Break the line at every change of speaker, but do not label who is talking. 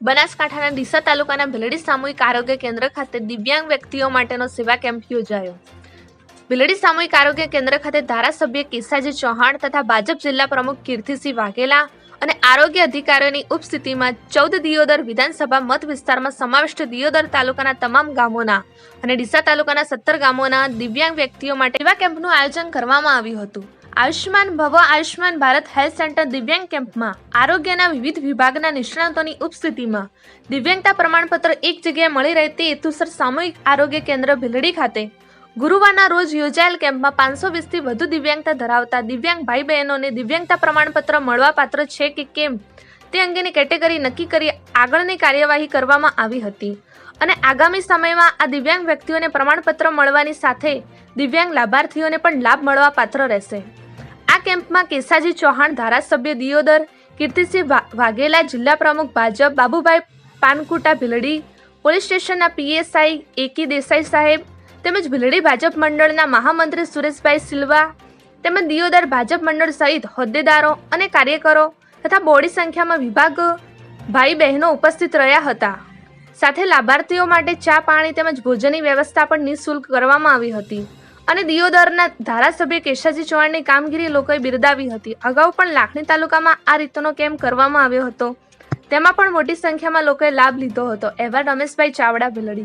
બનાસકાંઠાના ડીસા તાલુકાના ભીલડી સામૂહિક આરોગ્ય કેન્દ્ર ખાતે દિવ્યાંગ વ્યક્તિઓ માટેનો સેવા કેમ્પ યોજાયો। ભીલડી સામૂહિક આરોગ્ય કેન્દ્ર ખાતે ધારાસભ્ય કેસાજી ચૌહાણ તથા ભાજપ જિલ્લા પ્રમુખ કીર્તિસિંહ વાઘેલા અને આરોગ્ય અધિકારીઓની ઉપસ્થિતિમાં 14 દિયોદર વિધાનસભા મત વિસ્તારમાં સમાવિષ્ટ દિયોદર તાલુકાના તમામ ગામોના અને ડીસા તાલુકાના 17 ગામોના દિવ્યાંગ વ્યક્તિઓ માટે સેવા કેમ્પનું આયોજન કરવામાં આવ્યું હતું। આયુષ્માન ભવ આયુષ્માન ભારત હેલ્થ સેન્ટર દિવ્યાંગ કેમ્પમાં આરોગ્યના વિવિધ વિભાગના નિષ્ણાતોની ઉપસ્થિતિમાં દિવ્યાંગતા પ્રમાણપત્ર એક જગ્યાએ મળી રહે તે હેતુસર સામૂહિક આરોગ્ય કેન્દ્ર ભીલડી ખાતે ગુરુવારના રોજ યોજાયેલ કેમ્પમાં 520થી વધુ દિવ્યાંગતા ધરાવતા દિવ્યાંગ ભાઈ બહેનોને દિવ્યાંગતા પ્રમાણપત્ર મળવાપાત્ર છે કે કેમ તે અંગેની કેટેગરી નક્કી કરી આગળની કાર્યવાહી કરવામાં આવી હતી અને આગામી સમયમાં આ દિવ્યાંગ વ્યક્તિઓને પ્રમાણપત્ર મળવાની સાથે દિવ્યાંગ લાભાર્થીઓને પણ લાભ મળવાપાત્ર રહેશે। આ કેમ્પમાં કેસાજી ચૌહાણ ધારાસભ્ય દિયોદર, કીર્તિસિંહ વાઘેલા જિલ્લા પ્રમુખ ભાજપ બાબુભાઈ પાનકુટા ભીલડી, પોલીસ સ્ટેશનના પીએસઆઈ એકી દેસાઈ સાહેબ તેમજ ભીલડી ભાજપ મંડળના મહામંત્રી સુરેશભાઈ સિલ્વા તેમજ દિયોદર ભાજપ મંડળ સહિત હોદ્દેદારો અને કાર્યકરો તથા બોડી સંખ્યામાં વિભાગ ભાઈ બહેનો ઉપસ્થિત રહ્યા હતા। સાથે લાભાર્થીઓ માટે ચા પાણી તેમજ ભોજનની વ્યવસ્થા પણ નિઃશુલ્ક કરવામાં આવી હતી અને દિયોદરના ધારાસભ્ય કેશાજી ચૌહાણની કામગીરી લોકોએ બિરદાવી હતી। અગાઉ પણ લાખણી તાલુકામાં આ રીતનો કેમ્પ કરવામાં આવ્યો હતો, તેમાં પણ મોટી સંખ્યામાં લોકોએ લાભ લીધો હતો। એવા રમેશભાઈ ચાવડા ભીલડી।